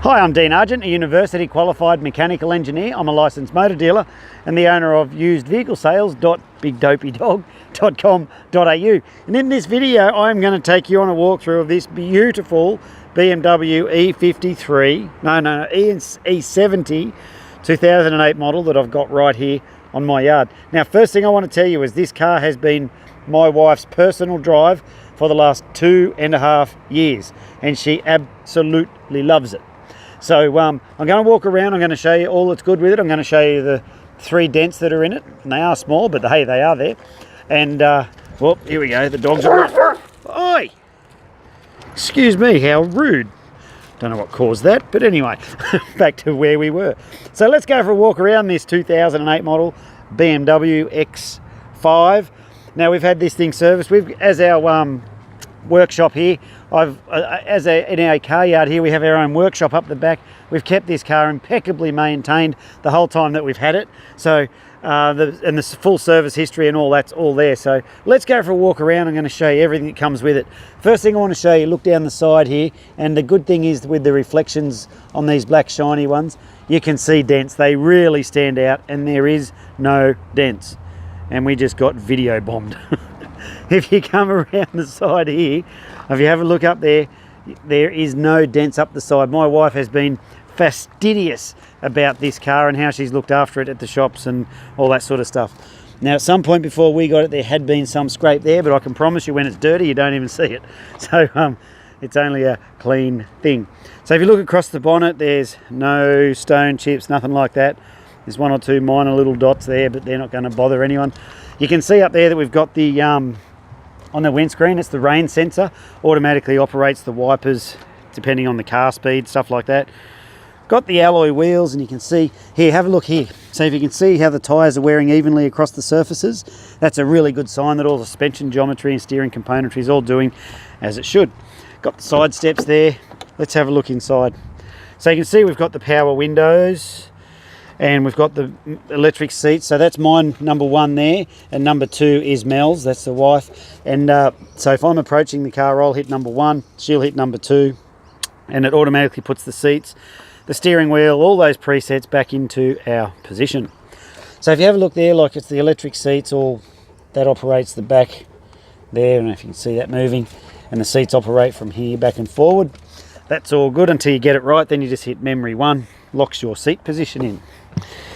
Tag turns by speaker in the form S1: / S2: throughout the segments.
S1: Hi, I'm Dean Argent, a university qualified mechanical engineer. I'm a licensed motor dealer and the owner of usedvehiclesales.bigdopydog.com.au. And in this video, I'm going to take you on a walkthrough of this beautiful BMW E70 2008 model that I've got right here on my yard. Now, first thing I want to tell you is this car has been my wife's personal drive for the last 2.5 years, and she absolutely loves it. So I'm going to walk around. I'm going to show you all that's good with it. I'm going to show you the 3 dents that are in it, and they are small, but hey, they are there. And well, here we go. The dogs are. Oi! Excuse me, how rude. Don't know what caused that, but anyway, back to where we were. So let's go for a walk around this 2008 model BMW X5. Now, we've had this thing serviced. As our workshop here, in our car yard here, we have our own workshop up the back. We've kept this car impeccably maintained the whole time that we've had it. So the full service history and all that's all there. So let's go for a walk around. I'm going to show you everything that comes with it. First thing I want to show you, look down the side here, and the good thing is with the reflections on these black shiny ones, you can see dents. They really stand out, and there is no dents, and we just got video bombed. If you come around the side here, if you have a look up there, there is no dents up the side. My wife has been fastidious about this car and how she's looked after it at the shops and all that sort of stuff. Now, at some point before we got it, there had been some scrape there, but I can promise you when it's dirty, you don't even see it. So it's only a clean thing. So if you look across the bonnet, there's no stone chips, nothing like that. There's 1 or 2 minor little dots there, but they're not going to bother anyone. You can see up there that we've got the on the windscreen, it's the rain sensor, automatically operates the wipers depending on the car speed, stuff like that. Got the alloy wheels, and you can see here, have a look here. So if you can see how the tyres are wearing evenly across the surfaces, that's a really good sign that all the suspension geometry and steering componentry is all doing as it should. Got the side steps there. Let's have a look inside. So you can see we've got the power windows, and we've got the electric seats. So that's mine, number 1 there, and number 2 is Mel's, that's the wife. And so if I'm approaching the car, I'll hit number 1, she'll hit number 2, and it automatically puts the seats, the steering wheel, all those presets back into our position. So if you have a look there, like it's the electric seats, all that operates the back there, and if you can see that moving, and the seats operate from here back and forward. That's all good until you get it right, then you just hit memory 1, locks your seat position in.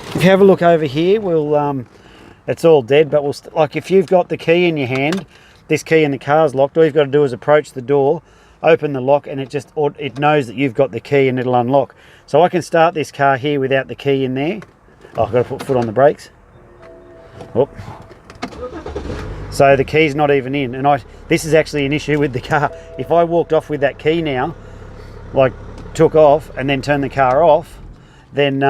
S1: If you have a look over here, we'll it's all dead, but we'll like if you've got the key in your hand, this key in the car's locked, all you've got to do is approach the door, open the lock, and it knows that you've got the key and it'll unlock. So I can start this car here without the key in there. Oh, I've got to put foot on the brakes. Oh. So the key's not even in, and this is actually an issue with the car. If I walked off with that key now, like took off and then turned the car off, then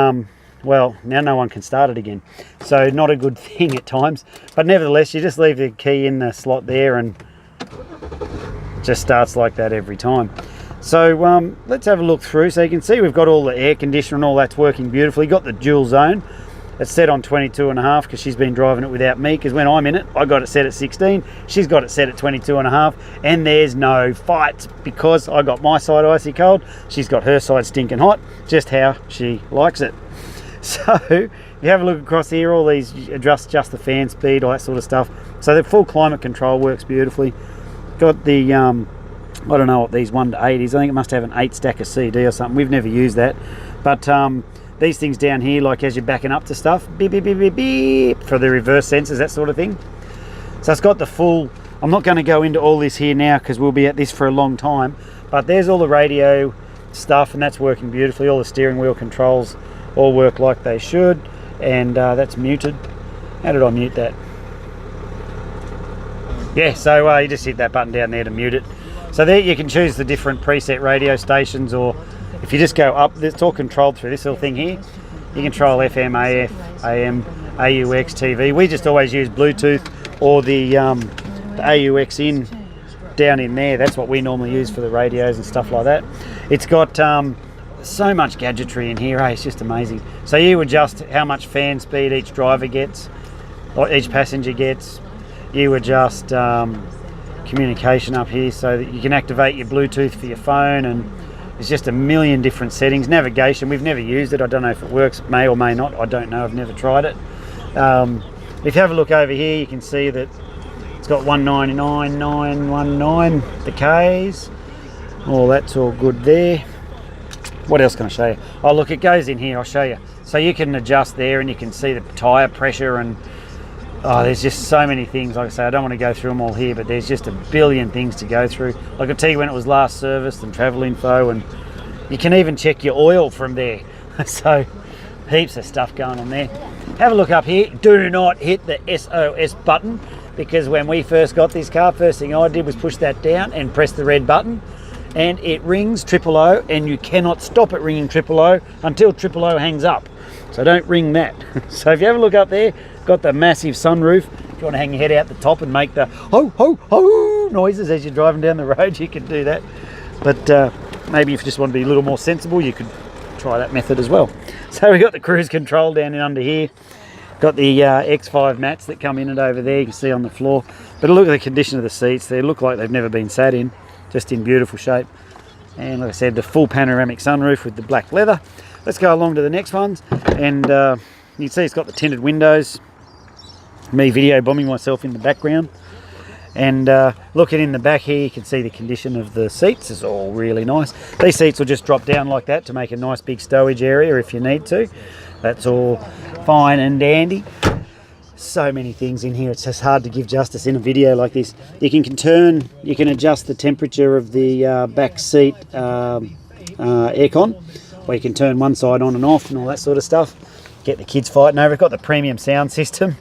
S1: well, now no one can start it again. So not a good thing at times, but nevertheless, you just leave the key in the slot there and it just starts like that every time. So let's have a look through. So you can see we've got all the air conditioner and all that's working beautifully. Got the dual zone. It's set on 22.5 because she's been driving it without me, because when I'm in it, I got it set at 16. She's got it set at 22.5, and there's no fight because I got my side icy cold. She's got her side stinking hot, just how she likes it. So you have a look across here, all these adjust the fan speed, all that sort of stuff. So the full climate control works beautifully. Got the I don't know what these 1 to 8 is. I think it must have an 8 stack of CD or something. We've never used that, but these things down here, like as you're backing up to stuff, beep beep beep beep beep, for the reverse sensors, that sort of thing. So it's got the full. I'm not going to go into all this here now because we'll be at this for a long time, but there's all the radio stuff, and that's working beautifully. All the steering wheel controls all work like they should, and that's muted. How did I mute that? Yeah, so you just hit that button down there to mute it. So there you can choose the different preset radio stations, or if you just go up, it's all controlled through this little thing here. You control FM, AF, AM, AUX, TV. We just always use Bluetooth or the AUX in down in there. That's what we normally use for the radios and stuff like that. It's got so much gadgetry in here, it's just amazing. So you adjust how much fan speed each driver gets, or each passenger gets. You adjust communication up here so that you can activate your Bluetooth for your phone and There's just a million different settings. Navigation, we've never used it. I don't know if it works, may or may not. I don't know, I've never tried it. If you have a look over here, you can see that it's got 199,919, the Ks. All that's all good there. What else can I show you? Oh look, it goes in here, I'll show you. So you can adjust there and you can see the tyre pressure and there's just so many things. Like I say, I don't want to go through them all here, but there's just a billion things to go through. I can tell you when it was last serviced and travel info, and you can even check your oil from there. So heaps of stuff going on there. Have a look up here. Do not hit the SOS button, because when we first got this car, first thing I did was push that down and press the red button, and it rings 000, and you cannot stop it ringing 000 until 000 hangs up. So don't ring that. So if you have a look up there, got the massive sunroof. If you want to hang your head out the top and make the ho ho ho noises as you're driving down the road, you can do that. But maybe if you just want to be a little more sensible, you could try that method as well. So we've got the cruise control down in under here. Got the X5 mats that come in and over there, you can see on the floor. But look at the condition of the seats. They look like they've never been sat in, just in beautiful shape. And like I said, the full panoramic sunroof with the black leather. Let's go along to the next ones, and you can see it's got the tinted windows. Me video bombing myself in the background. And looking in the back here, you can see the condition of the seats. It's all really nice. These seats will just drop down like that to make a nice big stowage area if you need to. That's all fine and dandy. So many things in here, it's just hard to give justice in a video like this. You can adjust the temperature of the back seat aircon, or you can turn one side on and off and all that sort of stuff. Get the kids fighting over it. Got the premium sound system.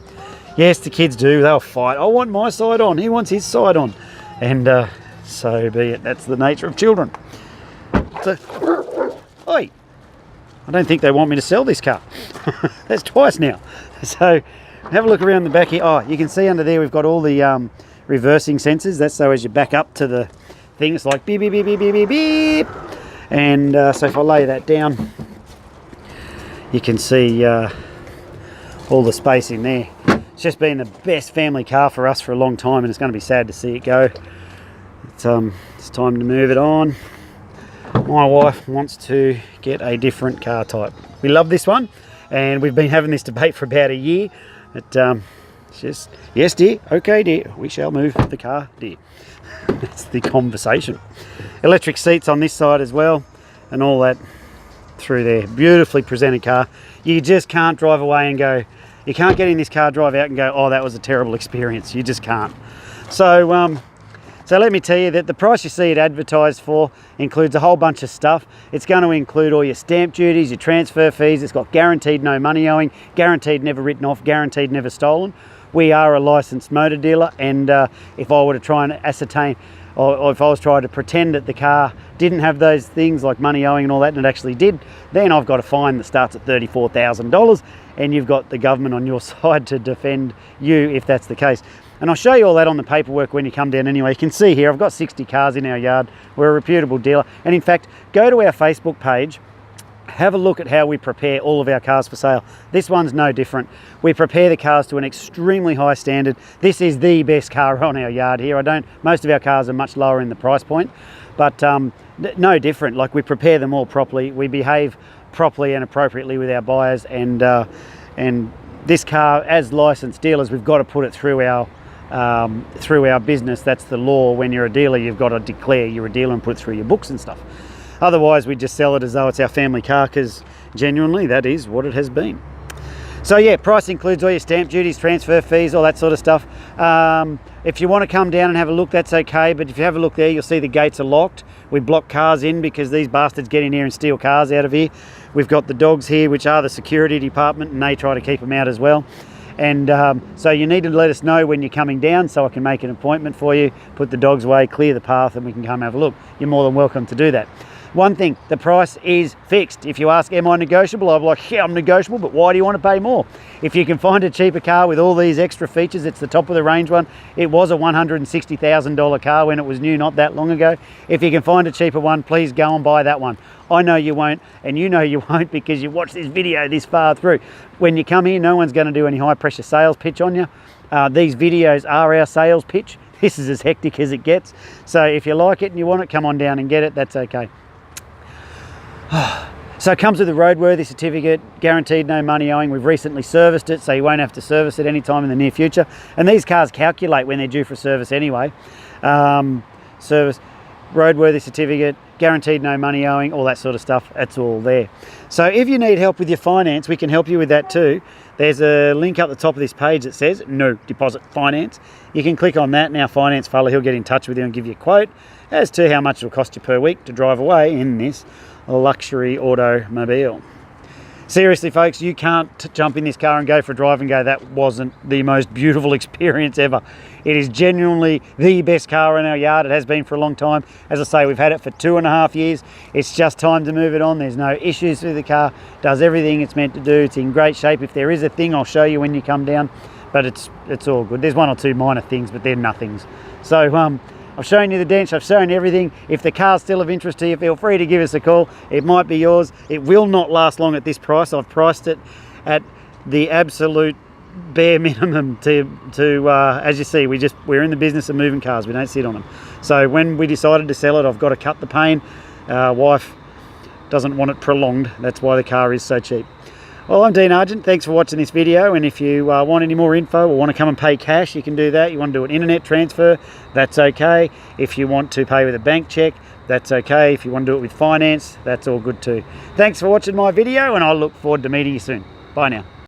S1: Yes, the kids do, they'll fight. I want my side on, he wants his side on. And so be it, that's the nature of children. So, oi, I don't think they want me to sell this car. That's twice now. So have a look around the back here. Oh, you can see under there we've got all the reversing sensors. That's so as you back up to the thing, it's like beep, beep, beep, beep, beep, beep, beep. And so if I lay that down, you can see all the space in there. It's just been the best family car for us for a long time, and it's going to be sad to see it go. It's time to move it on. My wife wants to get a different car type. We love this one, and we've been having this debate for about a year. But it's just, yes dear, okay dear, we shall move the car dear. That's the conversation. Electric seats on this side as well, and all that through there. Beautifully presented car. You just can't drive away and go, you can't get in this car, drive out and go, oh, that was a terrible experience. You just can't. So so let me tell you that the price you see it advertised for includes a whole bunch of stuff. It's going to include all your stamp duties, your transfer fees. It's got guaranteed no money owing, guaranteed never written off, guaranteed never stolen. We are a licensed motor dealer, and if I were to try and ascertain, or if I was trying to pretend that the car didn't have those things like money owing and all that, and it actually did, then I've got a fine that starts at $34,000, and you've got the government on your side to defend you if that's the case. And I'll show you all that on the paperwork when you come down anyway. You can see here, I've got 60 cars in our yard. We're a reputable dealer. And in fact, go to our Facebook page, have a look at how we prepare all of our cars for sale. This one's no different. We prepare the cars to an extremely high standard. This is the best car on our yard here. Most of our cars are much lower in the price point, but no different. Like, we prepare them all properly. We behave properly and appropriately with our buyers, and this car, as licensed dealers, we've got to put it through our business. That's the law. When you're a dealer, you've got to declare you're a dealer and put it through your books and stuff. Otherwise, we just sell it as though it's our family car, because genuinely that is what it has been. So yeah, price includes all your stamp duties, transfer fees, all that sort of stuff. If you want to come down and have a look, that's okay, but if you have a look there, you'll see the gates are locked. We block cars in because these bastards get in here and steal cars out of here. We've got the dogs here, which are the security department, and they try to keep them out as well. And so you need to let us know when you're coming down so I can make an appointment for you, put the dogs away, clear the path, and we can come have a look. You're more than welcome to do that. One thing, the price is fixed. If you ask, am I negotiable? I'm like, yeah, I'm negotiable, but why do you want to pay more? If you can find a cheaper car with all these extra features, it's the top of the range one. It was a $160,000 car when it was new not that long ago. If you can find a cheaper one, please go and buy that one. I know you won't, and you know you won't because you watched this video this far through. When you come here, no one's going to do any high pressure sales pitch on you. These videos are our sales pitch. This is as hectic as it gets. So if you like it and you want it, come on down and get it. That's okay. So it comes with a roadworthy certificate, guaranteed no money owing. We've recently serviced it, so you won't have to service it anytime in the near future. And these cars calculate when they're due for service anyway. Service, roadworthy certificate, guaranteed no money owing, all that sort of stuff, that's all there. So if you need help with your finance, we can help you with that too. There's a link up the top of this page that says no deposit finance. You can click on that and our finance fella, he'll get in touch with you and give you a quote as to how much it will cost you per week to drive away in this luxury automobile. Seriously folks, you can't jump in this car and go for a drive and go, that wasn't the most beautiful experience ever. It is genuinely the best car in our yard. It has been for a long time. As I say, we've had it for 2.5 years. It's just time to move it on. There's no issues with the car. Does everything it's meant to do. It's in great shape. If there is a thing, I'll show you when you come down, but it's all good. There's one or two minor things, but they're nothings. So I've shown you the dents, I've shown you everything. If the car's still of interest to you, feel free to give us a call. It might be yours. It will not last long at this price. I've priced it at the absolute bare minimum to as you see, we're in the business of moving cars. We don't sit on them. So when we decided to sell it, I've got to cut the pain. Wife doesn't want it prolonged. That's why the car is so cheap. Well, I'm Dean Argent. Thanks for watching this video, and if you want any more info or want to come and pay cash, you can do that. You want to do an internet transfer, that's okay. If you want to pay with a bank check, that's okay. If you want to do it with finance, that's all good too. Thanks for watching my video, and I look forward to meeting you soon. Bye now.